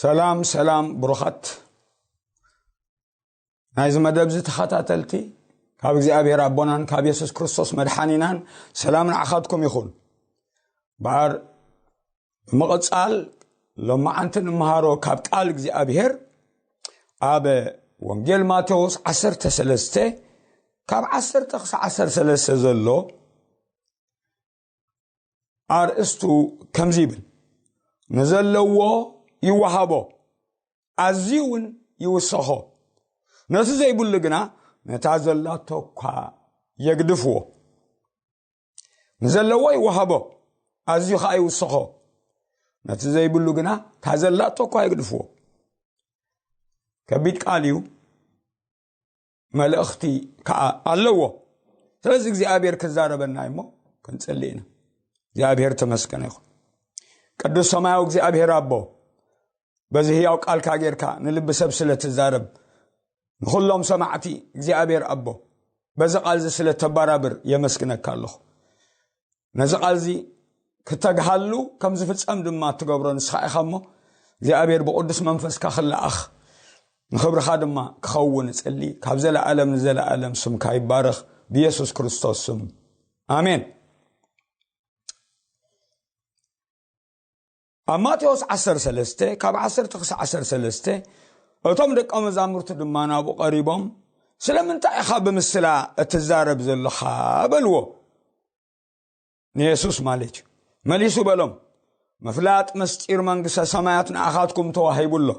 سلام سلام بروخات نايز مدبز تخاتاتلتي كاب እግዚአብሔር አቦናን ካብ ኢየሱስ ክርስቶስ መድኃኒናን ሰላም ንዓኻትኩም ይኹን ባር መቀጻል ለማዓንት ንመሃሮ ካብ ቃል እግዚአብሔር አበ ወንጌል ማቴዎስ 13 ካብ 10-13 ዘሎ አርእስቱ ከምዚብል ነዘለዎ ይወሃቦ አዚውን ይውሰኾ ነሱ ዘይብሉ ግና ነታዘላቶኳ የግድፍዎ ነዘለዎ ይወሃቦ አዚው ኸ ይውሰኾ ነሱ ዘይብሉ ግና ታዘላቶኳ የግድፍዎ ከቢድ ቃልዩ መልእኽቲ ከአ ኣለዎ ስለዚህ እግዚአብሔር ከዛረበና ይሞ ከንጸልይና እግዚአብሔር ተመስገነ ይሁን ቅዱስ ሰማያዊ እግዚአብሔር አቦ በዚህ ያው ቃል ካገርካ ንልብ ሰብስለ ተዛረብ ሁሉም ሰማዕቲ እግዚአብሔር አቦ በዛ ቃልዚ ስለ ተባራብር የመስግነካለሁ ነዛ ቃልዚ ከተግሃሉ ከም ዝፍጸም ድማ ትገብሮን ስኻኢኻሞ እግዚአብሔር በቅዱስ መንፈስ ካخላአኽ ንኽብርኻ ድማ ክኸውን ጸሊ ካብ ዘለዓለም ንዘለዓለም ስምካ ይባረኽ በኢየሱስ ክርስቶስ ስም አሜን ማቴዎስ 13 ካብ 10-13 እቶም ደቀ መዛሙርት ድማ ናብኡ ቀሪቦም ስለምንታይ ኢኻ ብምስላ እትዛረብ ዘለኻ በልዎ ኢየሱስ ማለት መሊሱ በሎም መፍላጥ መስጢር መንግስተ ሰማያት ንኣኻትኩም ተዋሂቡሎ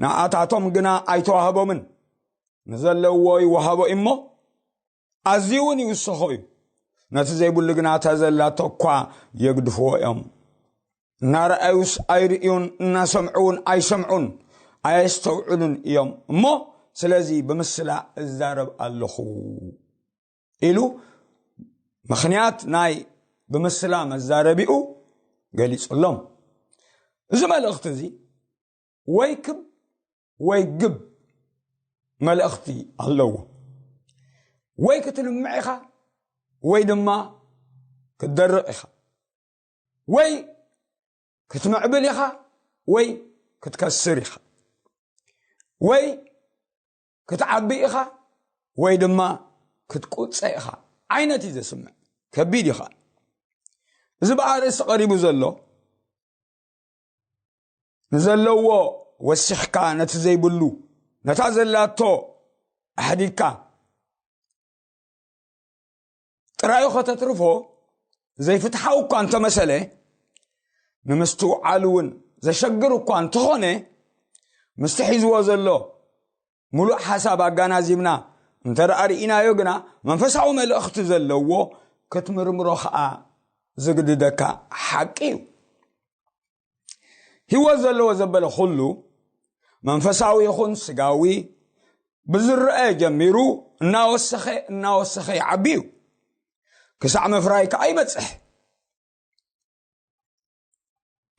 ንኣታቶም ግና ኣይተዋህቦምን ንዘለዎ ይወሃቦ እሞ ኣዝዩውን ይውሰኾ እዩ ነቲ ዘይብሉ ግና ተዘላቶ እኳ የግድፍዎ እዮም ናርአዩስ ኣይርእዩን እናሰምዑን ኣይሰምዑን ኣይስተውዕሉን እዮም እሞ ስለዚህ ብምስላ እዛረብ ኣለኹ ኢሉ ምኽንያት ናይ ብምስላ መዛረቢኡ ገሊጹሎም እዚ መልእኽቲ እዚ ወይ ክብ ወይ ግብ መልእኽቲ ኣለዎ ወይ ክትልምዕ ኢኻ ወይ ድማ ክትደርቕ ኢኻ ወይ ክትምዕብል ኢኻ ወይ ክትከስር ኢኻ ወይ ክትዓቢ ኢኻ ወይ ድማ ክትቁፀ ኢኻ ዓይነት እዩ ዘስምዕ ከቢድ ኢኻ እዚ በኣርእስቲ ቀሪቡ ዘሎ ንዘለዎ ወሲሕካ ነቲ ዘይብሉ ነታ ዘላቶ ኣሕዲድካ ጥራዩ ከተትርፎ ዘይፍትሓው እኳ እንተመሰለ ንምስትውዓል እውን ዘሸግር እኳ እንተኾነ ምስቲ ሒዝዎ ዘሎ ሙሉእ ሓሳብ ኣጋናዚብና እንተደኣ ርኢናዮ ግና መንፈሳዊ መልእኽቲ ዘለዎ ክትምርምሮ ከዓ ዝግድደካ ሓቂ እዩ ህይወት ዘለዎ ዘበለ ኩሉ መንፈሳዊ ይኹን ስጋዊ ብዝርአ ጀሚሩ እናወሰኸ ይዓቢ እዩ ክሳዕ ምፍራይ ከዓ ይበፅሕ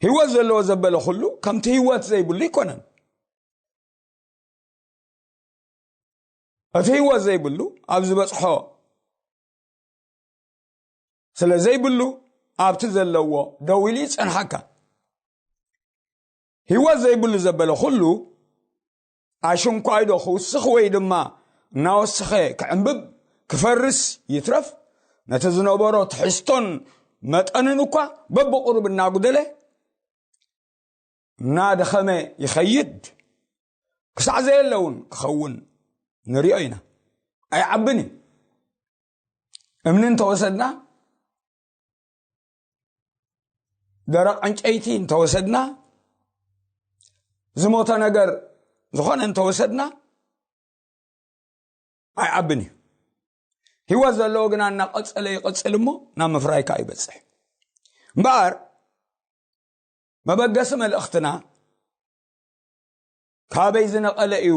ህይወት ዘለዎ ዘበለ ኩሉ ከምቲ ህይወት ዘይብሉ ይኮነን እቲ ህይወት ዘይብሉ ኣብ ዝበፅሖ ስለ ዘይብሉ ኣብቲ ዘለዎ ደው ኢሉ ይጸንሐካ ህይወት ዘይብሉ ዘበለ ኩሉ ኣሽንኳይዶ ክውስኽ ወይ ድማ እናወስኸ ክዕንብብ ክፈርስ ይትረፍ ነቲ ዝነበሮ ትሕዝቶን መጠንን እኳ በብቁርብ እናጉደለ እናደኸመ ይኸይድ ክሳዕ ዘየለውን ክኸውን ንሪኦ ኢና ኣይዓብን እምኒ እንተወሰድና ደረቕ ዕንጨይቲ እንተወሰድና ዝሞተ ነገር ዝኾነ እንተወሰድና ኣይዓብን እዩ ህይወት ዘለዎ ግና እናቐፀለ ይቐፅል እሞ ናብ ምፍራይካ ይበፅሕ እምበኣር መበገሲ መልእኽትና ካበይ ዝነቐለ እዩ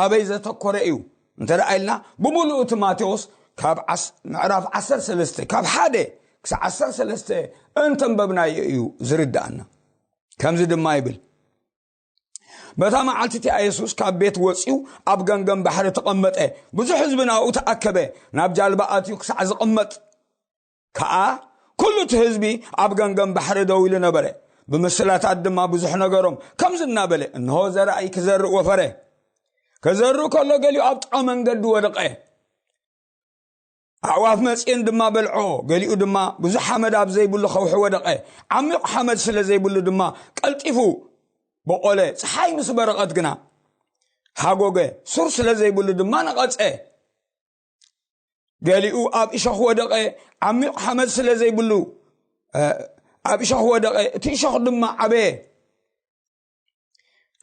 ኣበይ ዘተኮረ እዩ እንተደኣ ኢልና ብምሉእ እቲ ማቴዎስ ካብ ምዕራፍ 13 ካብ 1 ክሳብ 13 እንተንበብናዮ እዩ ዝርዳእና ከምዚ ድማ ይብል በታ መዓልቲ ኢየሱስ ካብ ቤት ወፂኡ ኣብ ገንገም ባሕሪ ተቐመጠ ብዙሕ ህዝቢ ናብኡ ተኣከበ ናብ ጃልባ ኣትዩ ክሳዕ ዝቕመጥ ከዓ ኩሉ እቲ ህዝቢ ኣብ ገንገም ባሕሪ ደው ኢሉ ነበረ بمثلات دما بزح نغرم كم زنا بله انه زرعي كزرع وفره كزرع كله قالي ابطع منقد ودقه اعواف مسين دما بلعو قالي دما بزح حمد اب زي بلو خوح ودقه عميق حمد سلا زي بلو دما قلطيفو بقوله صحاي مسبرقت غنا حاغوغه سور سلا زي بلو دما نقصه قالي اب اشخ ودقه عميق حمد سلا زي بلو اب اشخ ودقه تيشخ دما عبه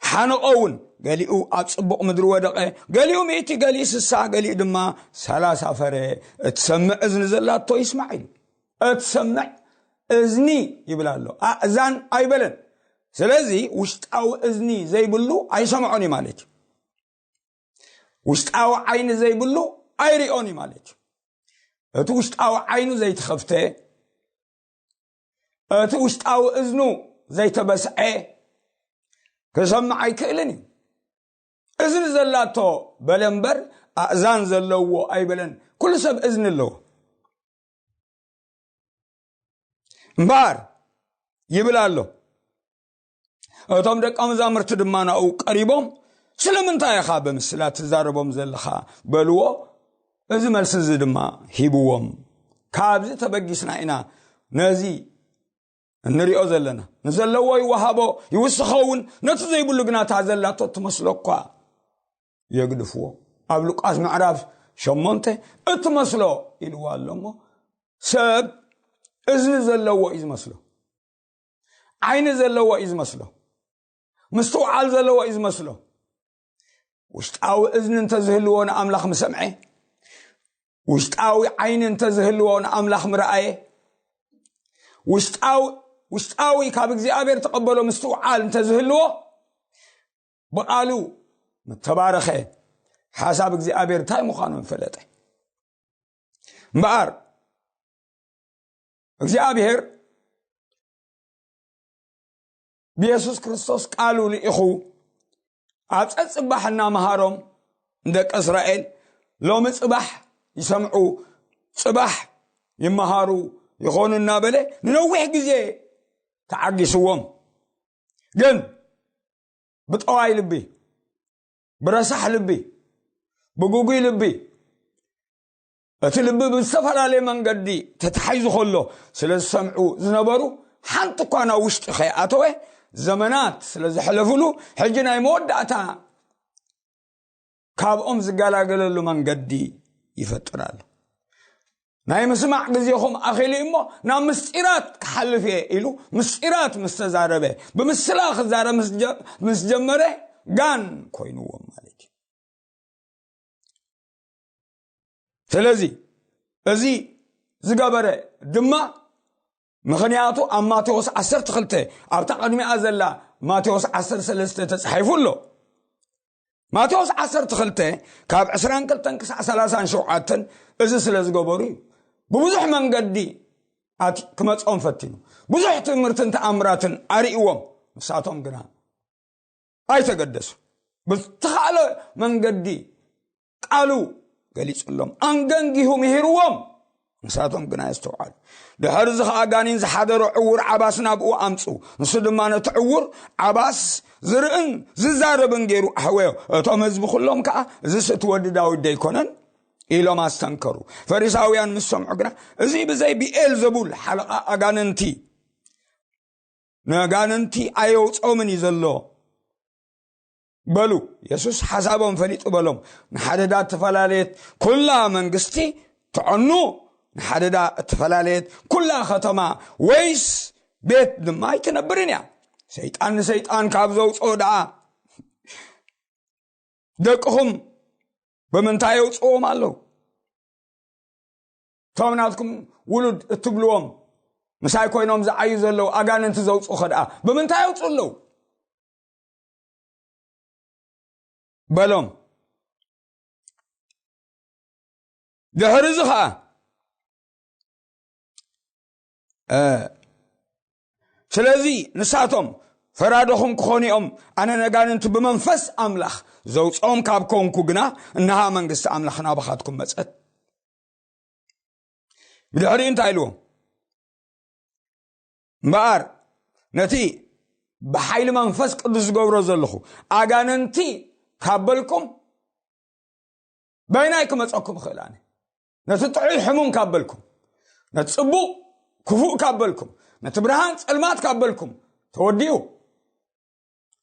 حنقون قالي اب صبق مدر ودقه قالي ميتي قالي سسا قالي دما 30 فره تسمع اذن زلاتو اسماعيل تسمع اذني يبلالو اذان ايبلن سلازي وشطاو اذني زي بلو ايسمعوني مالك وشطاو عين زي بلو ايريوني مالك اتو وشطاو عينو زي تخفته اتو وشطاو اذنو زي تبسعه كسمع يكلني اذن زلاتو بلنبر اذان زلو ايبلن كل سب اذن له مبار يبلالو اتوم دق امزامرت دمانا او قريبهم سلمنتا يخاب مسلات تزاربهم زلخا بلو از ملس زدما هيبوهم كابز تبغيسنا انا نزي نريو زلنا نزلوا يوهبو يوسخون نتو زي بلو غنا تازلاتو تمسلوكا يغدفو ابلو قاس معرف شمونته اتمسلو يلوالمو سب اذن زلوا از مسلو عين زلوا از مسلو مستوعال زلوا از مسلو وشطاو اذن تزهلون املاخ مسمعي وشطاو عين تزهلون املاخ مرأيه وشطاوي كاب እግዚአብሔር ተቀበለው مستوعال تزهلو بقالو متبارخه حساب እግዚአብሔር ታይ مخانو فلطه مبار እግዚአብሔር بيسوس كريستوس قالوا لإخو صباحنا مهارهم دق اسرائيل لو مصباح يسمعوا صباح يمهاروا يخوننا بله نوح غزي تعقسوهم جن بطواي لبي برسح لبي بغوغي لبي اتلب بالسفر على منقدي تتحيز خلو سلسمعوا زنبروا حنت كنا وشت خياتوه زمانات سلازحلفلو حجنا يمودعتا كابهم زغالاغللو منقدي يفطرال ناي مسمع غزيهم اخيلي امو نا مسطيرات كحلفه يلو مسطيرات مستزاربه بمسلاخ زار مسجمره غان كوينو مالك سلازي ازي زغبره دما مخنياتو اماتيوس 10 تخلته ابتا قدمي ازلا ماتيوس 10 3 تصحيفولو ماتيوس 10 تخلته كاب 20 كلتن 30 شوعاتن ازي سلازغبري ببزح منقدي كمصون فتينو بزح تمرتن تامراتن اريوم مساتهم غنا اي تقدسوا بتخاله منقدي قالوا قاليص لهم انغنغيهم يهروم مساتهم غنا يستوعال دهرز خاغانين زحادرو عور عباسنا بو امصو نسدمانه تعور عباس زرئن ززاربن غيرو احويو تو مزب كلهم كا زست ودداو ديكونن إلى ما استنكروا فريساويان مسمعوا غنا ازي بزي بيل زبول حلقه اغاننتي نغاننتي ايو صومن يزلو بلو يسوس حسابهم فليط بلوم نحددا تفلاليت كلها منغستي تعنو نحددا تفلاليت كلها ختمه ويس بيت ما يتنبرنيا سيطان كابزو صودا دقهم بمنتايو صوم الله تومناتكم ولد تبلوهم مساي كوينوم زعايو زلو اغاننت زوصو خدا بمنتايو صلو بلوم دهرزها سلازي نساتهم فرادهم كخونيهم انا نغاننت بمنفس املاح زوصوم كابكونكو غنا انها منغست املاحنا بخاتكم مصت بدهرين تايلو مبار نتي بحيل منفس قدس قبر زلخو أغاننتي كابلكم بينايكم أتعكم خلاني نتطعي الحموم كابلكم نتصبو كفوء كابلكم نتبرهان المات كابلكم توديو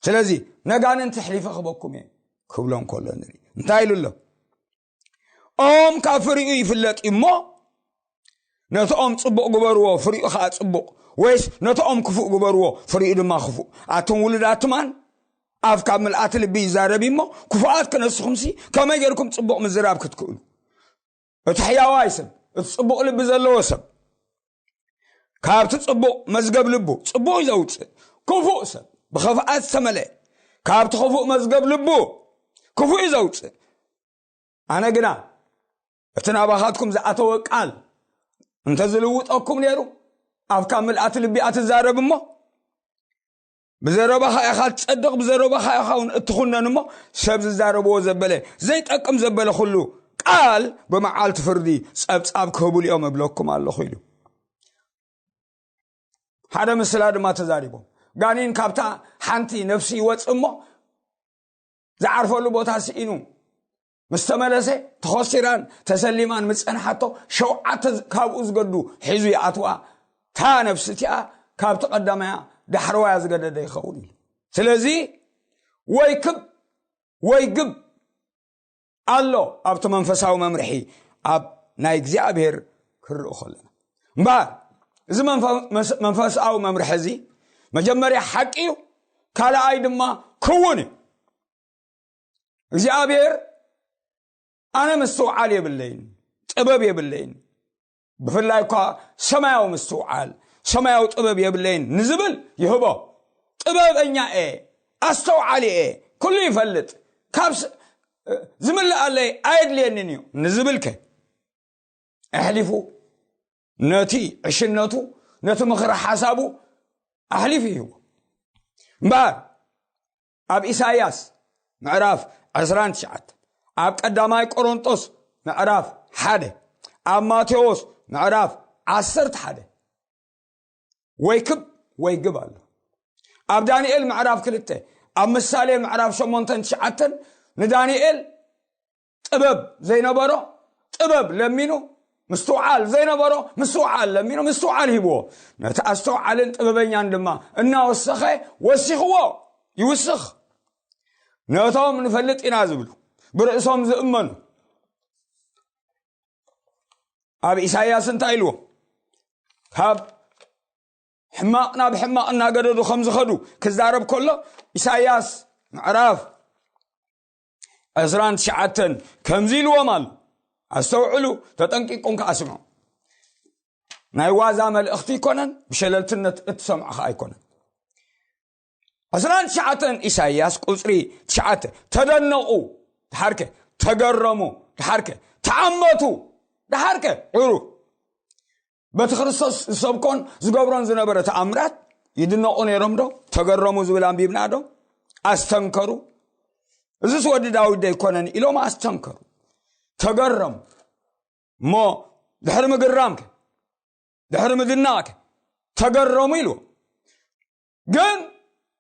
سلازي نغاننتي حليفة خبوكم كبلهم كله نري انتايلو له كافريو يفلت إمو نتأم تصبق قبروا فريق خاص تصبق ويش نتأم كفوء قبروا فريق دم ما خفوء عتون ولدات من أف كامل أتل بيزاربي ما كفوءات كناس خمسي كما يجركم تصبق مزراب كتقولوا تحيا وايسب تصبق اللي بزلوا سب كاب تصبق مزقب لبو تصبق يزوج كفوء سب بخفاءات سملة كاب تخفوء مزقب لبو كفوء يزوج أنا قنا اتنابخاتكم زعتوا قال انت زلوطكم نيرو اف كامل اتلبي اتزارب مو بزربه خا تصدق بزربه خا اتخنن مو سب زاربو زبله زي طقم زبله كله قال بمعالت فردي صبصاب كبول يوم بلوكم الله خيلو هذا مسلاد ما تزاربو غانين كابتا حنتي نفسي وصمو زعرفلو بوتا سينو مستملسه تخسران تسليمان مصنحته شوعت كابوز قدو حزي اتوا تا نفستيا كاب تقدمها دحروا يزغدد يخون سلازي ويكب الله ابت منفساو ممرحي اب ناي እግዚአብሔር كرو خلنا با اذا منفساو ممرحزي مجمريا حقيو كالا ايدما كوني እግዚአብሔር أنا مستوعال يبلين طبب يبلين بفلايكا سماو مستوعال سماو طبب يبلين نزبل يهبو طبب انيا استوعالي كل يفلت كابس زمل علي ايد ليننيو نزبلك احلفو نتي عشنتو نتو مخر حسابو احلفيه بار اب إساياس معراف 19 اب قداماي قرنطوس معراف 1 اب ماتيوس معراف 11 ويكب الله اب دانيال معراف 2 اب مثالي معراف 8 ندانيال طبب زي نبرو طبب لمينو مستوعال زي نبرو مستوعال لمينو مستوعال هيبو نتاستوعالن طببنيا اندما انا وسخه وسخو يوسخ نتاوم نفلط ينازبلو برئسهم زئمنوا اب إساياس انتايلو هاب حماقنا بحماقنا قددو خمس خدو كزارب كله إساياس معراف أزران شعاتن كمزيلو ومال استوعلو تتنقيقون كاسمعو نايوازا مال اختي كونن بشللتنت اتسمع خاي كونن أزران شعاتن إساياس قصري شعات تدنقو تحركه تجرموا تحركه تعمتوا تحركه عرو بتخرصص سبكون زغبرون زنبره تامرات يدنقون يرمدو تجرموا زبلان بيبنادو استنكروا ازس ود داود يكونن إلو ما استنكروا تجرم ما دحر مجرامك دحر مدناك تجرموا يلو جن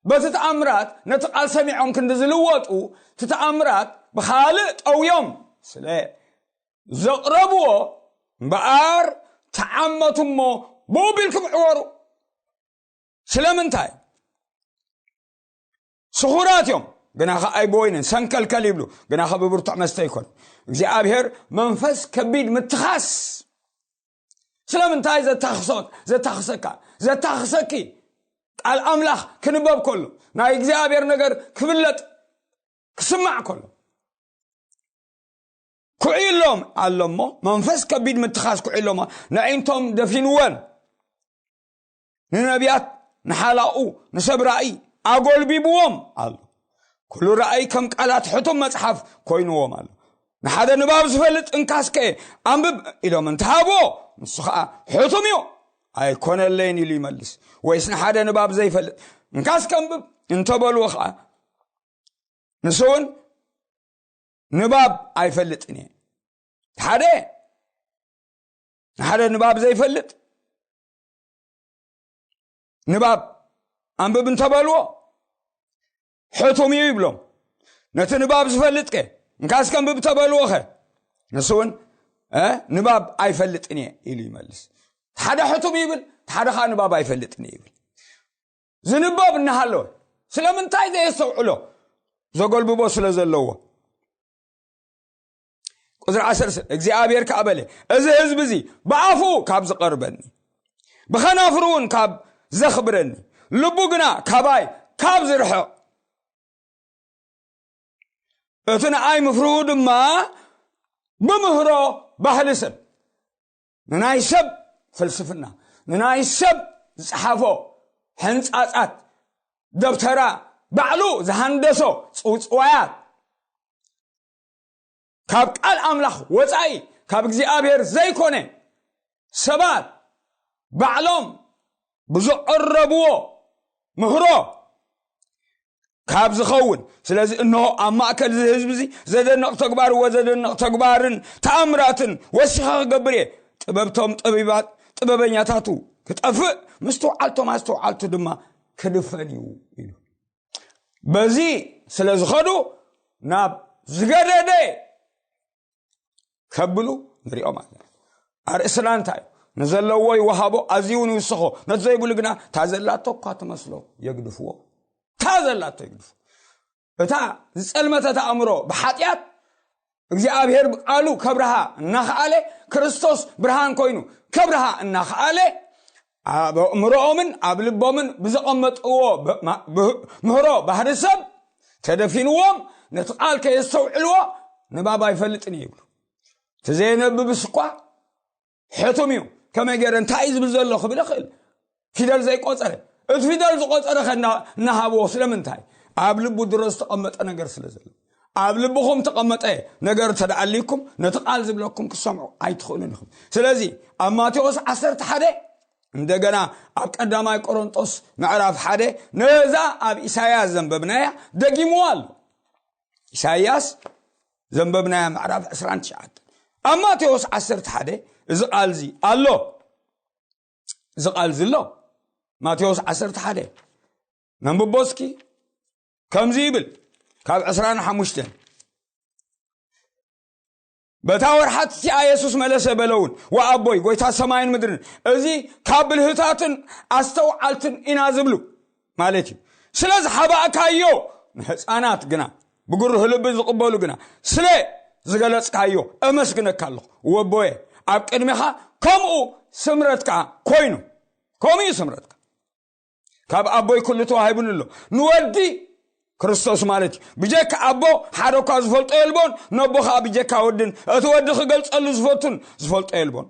بتتأمرات نتقال سميعهم كند زلوطو تتأمرات بخالق أو يوم سلا زقربوا بقار تعمتم بو بالكم عورو سلامنتاي سخورات يوم قناخ أي بوينن سنكل كاليبلو قناخ ببرطع مستيكون እግዚአብሔር መንፈስ ከቢድ متخاص سلامنتاي زتخسك قال أملاخ كنباب كله نا እግዚአብሔር ነገር ክብለጥ كسمع كله كعيلهم علمو منفس كبيد متخاص كعيلهم نعينتم دفينوان ننبيات نحالاؤو نسب رأي أقول بيبوهم الله كل رأي كم قالات حتم مصحف كوينوهم الله نحادا نباب زفلت انكاسكي أنبب إلهم انتهابو نسخاء حتم يو أي كون اللين اللي يملس ويسن حادا نباب زي فلت انكاسك أنبب انتبالو خاء نسون نباب أي فلتني حدا نباب زي فلت نباب أنبب انتبالو حتومي يبلوم نتنباب زفلتك نكاس كان بتبالوخه نسون نباب أي فلتني إلي ملس حدا حتومي يبل حدا خان نباب أي فلتني يبل زنباب النهالو سلام انتاي ذا يسوعلو زقول ببو سلازلوه قدر عسر እግዚአብሔር ካበለ እዚ ህዝብ እዚ በአፉ ካብ ዝቀርበኒ በኸናፍሩን ካብ ዘኽብረኒ ልቡ ግና ካባይ ካብ ዝርሕቕ እቱን አይ ምፍሩሁ ድማ በምህሮ ባህል ሰብ ንናይ ሰብ ፍልስፍና ንናይ ሰብ ዝሓፎ ሕንጻጻት ደብተራ ባዕሉ ዝሃንደሶ ጽውጽዋያት ካብ ቃል አምላኽ ወጻኢ ካብ እግዚአብሔር ዘይኮነ ሰባት ባዕሎም ብዝቀረብዎ ምህሮ ካብ ዝኸውን ስለዚ እነሆ ኣብ ማእከል ህዝብ እዚ ዘደንቕ ተግባር ወዘደንቕ ተግባርን ተኣምራትን ወሲኻ ክገብር እየ ጥበብቶም ጠቢባት ጥበበኛታቱ ክጠፍእ ምስተውዓልቶም ኣስተውዓልቱ ድማ ክድፈን እዩ ኢሉ በዚ ስለዝኸዱ ናብ ዝገደደ ከብሉ ንሪኦም ኣለና ኣርእስና እንታይ ንዘለዎ ይወሃቦ ኣዝዩን ይውስኾ ነዘይብሉ ግና ታዘላቶ እኳ ትመስሎ የግድፍዎ ታዘላቶ ይግድፉ እታ ዝጸልመተ ተኣምሮ ብሓጢአት እግዚአብሔር ብቃሉ ከብረሃ እናኸኣለ ክርስቶስ ብርሃን ኮይኑ ከብረሃ እናኸኣለ ኣብ እምሮኦምን ኣብ ልቦምን ብዝቐመጥዎ ምህሮ ባህሪ ሰብ ተደፊንዎም ነቲ ቃል ከየስተውዕልዎ ንባባ ይፈልጥን ይብሉ تزينب بسقوا حتميو كما جرن تايز بزلو خبل خل فيدال زي قصره فيدال زي قصره خنا نهابو سلمنتاي ابلبو درس تقمط ነገር ስለዘለ ابلبخم تقمط ነገር ተዳልይኩም ነተቃል ዝብለኩም ክሰምዑ አይትخሉንኩም ስለዚህ አማቴዎስ 11 እንደገና ኣብ ቀዳማይ ቆሮንጦስ ምዕራፍ 1 ነዛ ኣብ ኢሳይያስ ዘንበብናያ ደጊሞዋል ኢሳይያስ ዘንበብናያ ምዕራፍ 19 أماتيوس 11 زقال زي الله زقال زي الله ماتيوس 11 نمبوسكي كم زيبل كاب 15 بتاور حتى يسوس ملسه بلون وابوي قويتا سماين مدرن ازي كابل هتاتن استوعلتن انا زبلو مالتي سلاز حبا كايو ህፃናት ግና بقره لب زقبلو ግና ስለ زغلصكايو امسكنك الله وبوي اب قدمها كمو سمرتك كوينو كومي سمرتك كاب ابوي كل توهيبن له نودي ክርስቶስ ማለት بجك ابو حدوكا زفلط يلبون نبوخا بجك ودن اتودخ غلصل زفوتن زفلط يلبون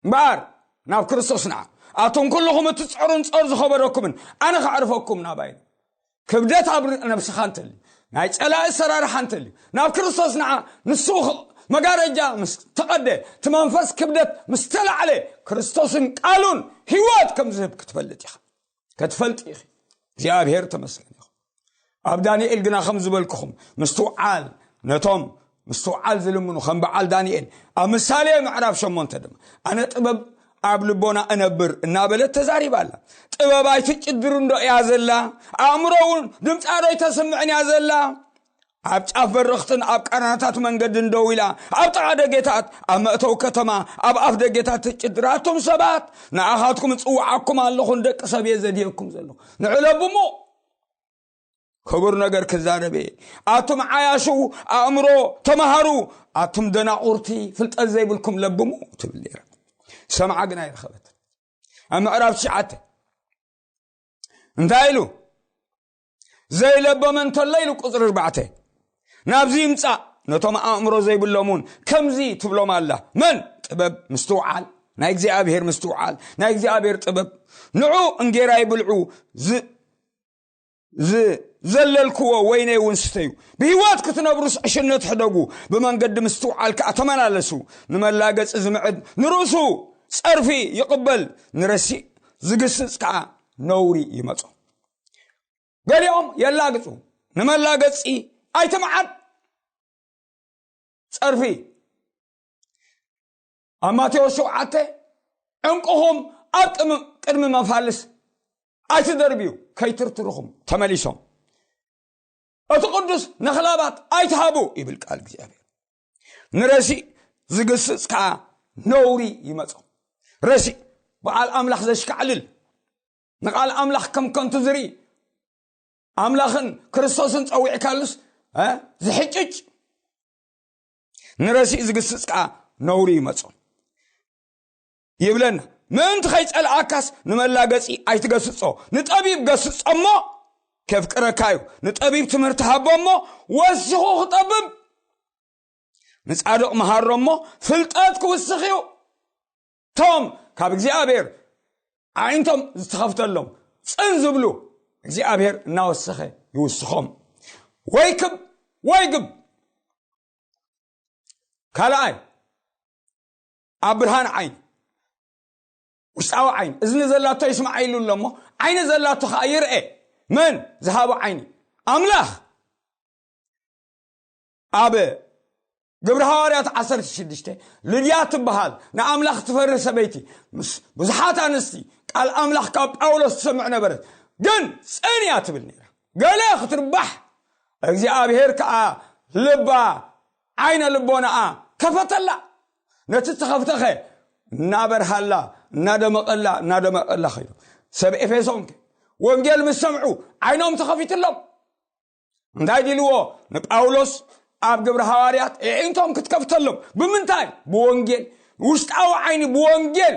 بار ناب ክርስቶስنا اتون كلهم تصعرون صر زخبركم انا خعرفكم ناباي كبدت ابر نفسك انتلي ناي صلا سرار حنتلي ناب ክርስቶስنا نسوخ مغارجا مستقد تمنفس كبدت مستلع عليه ክርስቶስን ቃሉን ህይወት ከም ዝህብ ክትፈልጥ ይኸ ክትፈልጥ ይኸ እግዚአብሔር ተመስገን ይኸ ኣብ ዳንኤል ግና ከም ዝበልኩኹም ምስተውዓል ነቶም ምስተውዓል ዝልምኑ ከም በዓል ዳንኤል ኣብ ምሳሌ ምዕራፍ 8 ድማ ኣነ ጥበብ ኣብ ልቦና እነብር እናበለት ተዛሪባላ ጥበብ ኣይትጭድሩ እንዶ ያዘላ ኣእምሮውን ድምፃዶ ይተሰምዕን ያዘላ ኣብ ጫፍ በረኽትን ኣብ ቀራናታት መንገድ እንደው ኢላ ኣብ ጥቓ ደጌታት ኣብ መእተው ከተማ ኣብ ኣፍ ደጌታት ትጭድራቶም ሰባት ንኣኻትኩም ጽዋዓኩም ኣለኹን ደቂ ሰብ ዘድየኩም ዘሎ ንዕለብሞ ክቡር ነገር ክዛረበ ኣቱም ዓያሹ ኣእምሮ ተማሃሩ ኣቱም ደናቁርቲ ፍልጠት ዘይብልኩም ለብሙ ትብል ነይራ ሰምዓ ግና ይረኸበት ኣብ ምዕራፍ 9 እንታይ ኢሉ ዘይለበመን ተለይሉ ቁጥር 4 نابزي يمصا نتوما امرو زي بلومون كمزي تبلوم الله من طبب مستوعال نا እግዚአብሔር مستوعال نا እግዚአብሔር طبب نعو انغيرا يبلعو زللكو ويني ونستيو بهوات كتنبرس عشنت حدغو بمنقد مستوعال كاتمنالسو نملاغص زمعد نرسو صرفي يقبل نرسي زغسص كا نوري يمصو غليوم يلاغصو نملاغصي ايتمعد صرفي اماتيو شوعته انقهم اطم قدم مفالس ኣይትደርቢዩ ከይትርትርኹም ተመሊሶም እቲ ቅዱስ ንኽላባት ኣይትሃቡ ይብል ቃል እግዚአብሔር ንረሲእ ዝግስጽ ከዓ ነውሪ ይመጽእ ረሲእ በዓል ኣምላኽ ዘሽካዕልል ንቃል ኣምላኽ ከም ከንቱ ዝርኢ ኣምላኽን ክርስቶስን ፀዊዕካሉስ ዝሕጭጭ ንረሲእ ዝግስጽ ከዓ ነውሪ ይመጽእ ይብለና ምእንቲ ከይጸልዓካስ ንመላገጺ ኣይትገስጾ ንጠቢብ ገስጾ እሞ ከፍቅረካዩ ንጠቢብ ትምህርቲ ሃቦ እሞ ወሲኹ ክጠብብ ንጻድቕ መሃሮ እሞ ፍልጠት ክውስኽ እዩ ቶም ካብ እግዚኣብሔር ዓይንቶም ዝተኸፍተሎም ጽን ዝብሉ እግዚኣብሔር እናወሰኸ ይውስኾም ወይክብ ወይግብ ካልኣይ ኣብ ብርሃን ዓይን ውሽጣዊ ዓይን እዝኒ ዘላቶ ይስማዕ ኢሉ ኣሎ እሞ ዓይኒ ዘላቶ ከዓ ይርአ መን ዝሃቦ ዓይኒ ኣምላኽ ኣብ ግብረ ሐዋርያት 16 ልድያ ትበሃል ንኣምላኽ ትፈርህ ሰበይቲ ብዙሓት ኣንስቲ ቃል ኣምላኽ ካብ ጳውሎስ ትሰምዕ ነበረት ግን ጽንያ ትብል ነይራ ገለ ክትርባሕ እግዚኣብሔር ከዓ ልባ ዓይነ ልቦናኣ ከፈተላ ነቲ ተኸፍተኸ እናበርሃላ እናደመቐላ ኸይዱ ሰብ ኤፌሶን ወንጌል ምስ ሰምዑ ዓይኖም ተኸፊትሎም እንታይ ድልዎ ንጳውሎስ ኣብ ግብረ ሐዋርያት ዓይንቶም ክትከፍተሎም ብምንታይ ብወንጌል ውሽጣዊ ዓይኒ ብወንጌል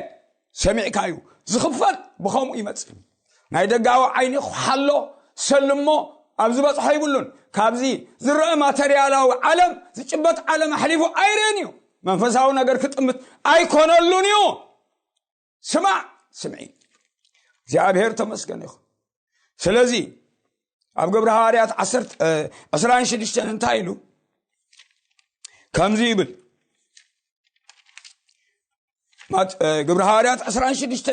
ሰሚዕካዩ ዝኽፈት ብኸምኡ ይመጽእ ናይ ደጋዊ ዓይኒ ሓሎ ሰልሞ ኣብ ዝበጽሖ ይብሉን ካብዚ ዝረአ ማተርያላዊ ዓለም ዝጭበጥ ዓለም ኣሕሊፉ ኣይርአን እዩ መንፈሳዊ ነገር ክጥምት ኣይኮነሉን እዩ ስማዕ ስምዒ እግዚኣብሔር ተመስገን ይኹን ስለዚ ኣብ ግብረ ሐዋርያት 16 እንታይ ኢሉ ከምዚ ይብል ግብረ ሐዋርያት 16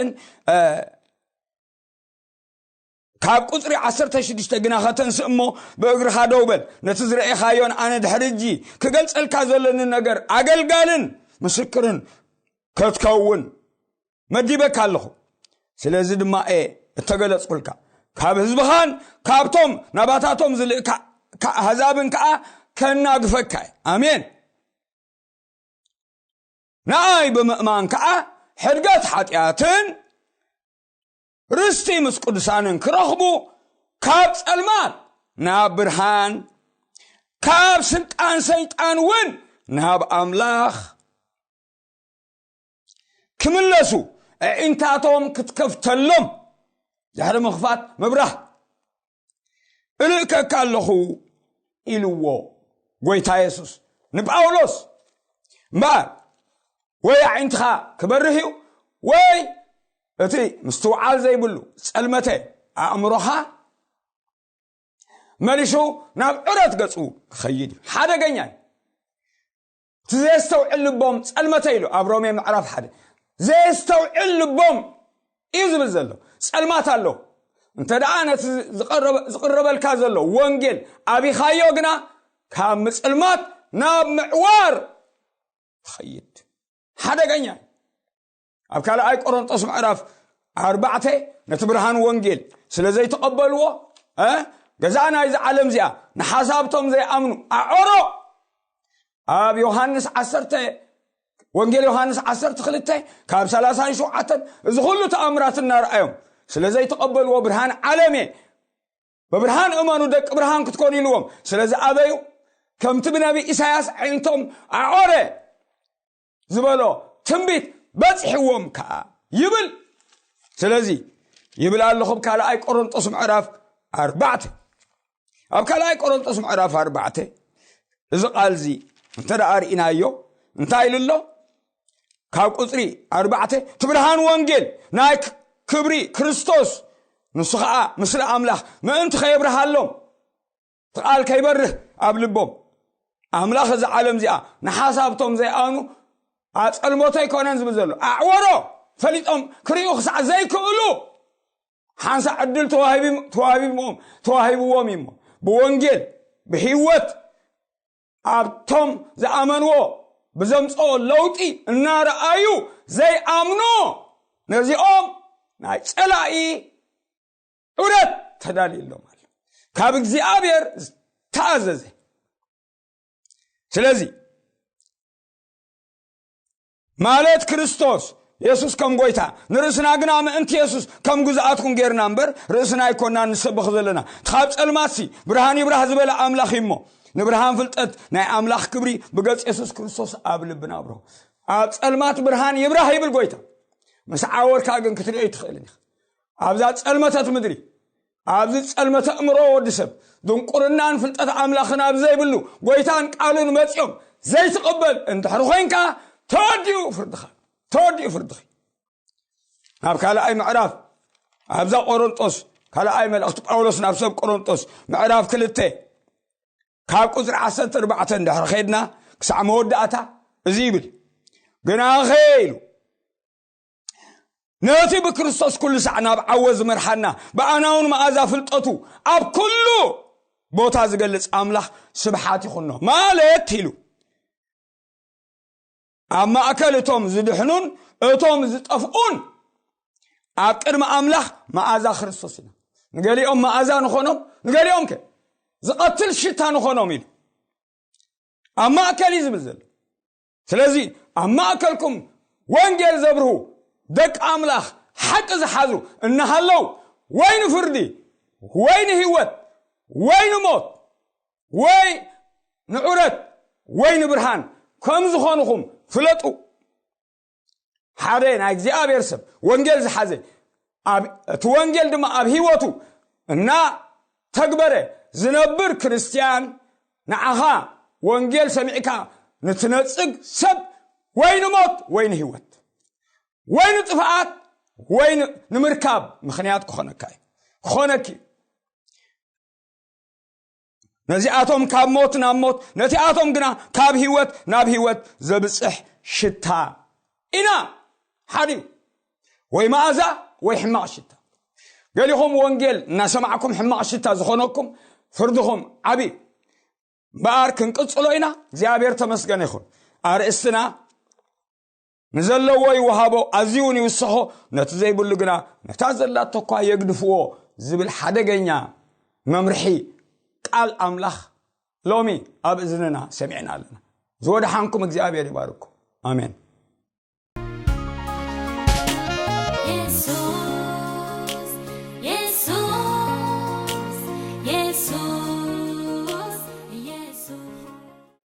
ካብ ቁጽሪ 16 ግና ከተንስእ እሞ ብእግርኻ ደው በል ነቲ ዝረአኻዮን ኣነ ድሕሪ እጂ ክገልጸልካ ዘለኒ ነገር ኣገልጋልን ምስክርን ክትከውን መዲበካ ኣለኹ ስለዚ ድማ እተገለጽኩልካ ካብ ህዝብኻን ካብቶም ናባታቶም ዝልእካ ኣሕዛብን ከዓ ከናግፈካ ኣሜን ንኣይ ብምእማን ከዓ ሕድገት ሓጢኣትን ርስቲ ምስ ቅዱሳንን ክረኽቡ ካብ ጸልማት ናብ ብርሃን ካብ ስልጣን ሰይጣን እውን ናብ ኣምላኽ ክምለሱ ኣዒንታቶም ክትከፍተሎም ድሕሪ ምኽፋት ምብራህ እልእከካ ኣለኹ ኢልዎ ጎይታ ኢየሱስ ንጳውሎስ እምበር ወይ ኣዒንትኻ ክበርህ እዩ ወይ እቲ ምስትውዓል ዘይብሉ ጸልመተ ኣእምሮኻ መሊሱ ናብ ዕረት ገጹ ክኸይድ እዩ ሓደገኛ እቲ ዘየስተውዕል ልቦም ጸልመተ ኢሉ ኣብ ሮሜ ምዕራፍ 1 ዘየስተውዕል ልቦም እዩ ዝብል ዘሎ ጸልማት ኣሎ እንተ ደኣ ነቲ ዝቕረበልካ ዘሎ ወንጌል ኣቢኻዮ ግና ካብ ምጽልማት ናብ ምዕዋር ትኸይድ ሓደገኛ ኣብ ካልኣይ ቆሮንጦስ ምዕራፍ 4 ነቲ ብርሃን ወንጌል ስለ ዘይተቐበልዎ ገዛና እዚ ዓለም እዚኣ ንሓሳብቶም ዘይኣምኑ ኣዕሮ ኣብ ዮሐንስ 10 ወንጌል ዮሐንስ 12 ካብ 37 እዚ ኩሉ ተኣምራት እናርኣዮም ስለ ዘይተቐበልዎ ብርሃን ዓለሜ በብርሃን እመኑ ደቂ ብርሃን ክትኮኑ ኢልዎም ስለዚ ኣበዩ ከምቲ ብነቢ ኢሳያስ ዓይንቶም ኣዕረ ዝበሎ ትንቢት በጽሕዎም ከዓ ይብል ስለዚ ይብል ኣለኹ ካልኣይ ቆሮንጦስ ምዕራፍ 4 ኣብ ካልኣይ ቆሮንጦስ ምዕራፍ 4 እዚ ቃልዚ እንተ ደኣ ርኢናዮ እንታይ ኢሉ ኣሎ ካብ ቁጽሪ 4 ትብርሃን ወንጌል ናይ ክብሪ ክርስቶስ ንሱ ከዓ ምስሊ ኣምላኽ ምእንቲ ከየብርሃሎም ትቃል ከይበርህ ኣብ ልቦም ኣምላኽ እዚ ዓለም እዚኣ ንሓሳብቶም ዘይኣምኑ ኣጸልሞቶ ይኮነን ዝብል ዘሎ ኣዕወሮ ፈሊጦም ክሪኡ ክሳዕ ዘይክእሉ ሓንሳ ዕድል ተዋሂብዎም እሞ ብወንጌል ብህይወት ኣብቶም ዝኣመንዎ ብዘምጽኦ ለውጢ እናረኣዩ ዘይኣምኑ ነዚኦም ናይ ጸላኢ እውነት ተዳልየሎም አለ ካብ እግዚአብሔር ተአዘዘ ስለዚህ ማለት ክርስቶስ ኢየሱስ ከም ጎይታ ንርስና ግና ምእንቲ ኢየሱስ ከም ጉዛኣትኩም ጌርና እምበር ርእስና ይኮንና ንሰብኽ ዘለና ካብ ጸልማሲ ብርሃን ይብራህ ዝበለ ኣምላኽ እሞ ንብርሃን ፍልጠት ናይ ኣምላኽ ክብሪ ብገጽ ኢየሱስ ክርስቶስ ኣብ ልብና ኣብሮ ኣብ ጸልማት ብርሃን ይብራህ ይብል ጎይታ ምስ ዓወርካ ግን ክትሪኦ ይትኽእልን ኢኻ ኣብዛ ጸልመተት ምድሪ ኣብዚ ጸልመተ እምሮ ወዲ ሰብ ድንቁርናን ፍልጠት ኣምላኽን ኣብ ዘይብሉ ጎይታን ቃሉን መጽኦም ዘይትቕበል እንድሕር ኮይንካ ተወዲኡ ፍርድኻ ኣብ ካልኣይ ምዕራፍ ኣብዛ ቆሮንጦስ ካልኣይ መልእኽቲ ጳውሎስ ናብ ሰብ ቆሮንጦስ ምዕራፍ 2 ካብ ቁጽሪ 14 እንድሕር ኸይድና ክሳዕ መወዳእታ እዚ ይብል ግና ኸይሉ ነቲ ብክርስቶስ ኩሉ ሰዕ ናብ ዓወዝ መርሓና ብኣናውን መኣዛ ፍልጠቱ ኣብ ኩሉ ቦታ ዝገልጽ ኣምላኽ ስብሓት ይኹኖ ማለት ኢሉ ኣብ ማእከል እቶም ዝድሕኑን እቶም ዝጠፍኡን ኣብ ቅድሚ ኣምላኽ መኣዛ ክርስቶስ ኢና ንገሊኦም መኣዛ ንኾኖም ንገሊኦም ከ ዝቐትል ሽታ ንኾኖም ኢሉ ኣብ ማእከል እዩ ዝብል ዘሎ ስለዚ ኣብ ማእከልኩም ወንጌል ዘብርሁ ደቂ ኣምላኽ ሓቂ ዝሓዙ እናሃለው ወይ ንፍርዲ ወይ ንህይወት ወይ ንሞት ወይ ንዑረት ወይ ንብርሃን ከም ዝኾንኹም ፍለጡ ሓደ ናይ እግዚአብሔር ሰብ ወንጌል ዝሓዘ እቲ ወንጌል ድማ ኣብ ህይወቱ እና ተግበረ ዝነብር ክርስቲያን ንዓኻ ወንጌል ሰሚዕካ ንትነጽግ ሰብ ወይ ንሞት ወይ ንህይወት ወይ ንጥፍኣት ወይ ንምርካብ ምኽንያት ክኾነኪ ነዚኣቶም ካብ ሞት ናብ ሞት ነቲኣቶም ግና ካብ ህይወት ናብ ህይወት ዘብጽሕ ሽታ ኢና ሓዲዩ ወይ መኣዛ ወይ ሕማቕ ሽታ ገሊኹም ወንጌል እናሰማዕኩም ሕማቕ ሽታ ዝኾነኩም ፍርድኹም ዓቢ በኣር ክንቅጽሎ ኢና እግዚአብሔር ተመስገነ ይኹን ኣርእስትና ንዘለዎ ይወሃቦ ኣዝዩን ይውስኾ ነቲ ዘይብሉ ግና ነታ ዘላቶ እኳ የግድፍዎ ዝብል ሓደገኛ መምርሒ ቃል ኣምላኽ ሎሚ ኣብ እዝንና ሰሚዕና ኣለና ዝወድሓንኩም እግዚአብሔር ይባርኩም ኣሜን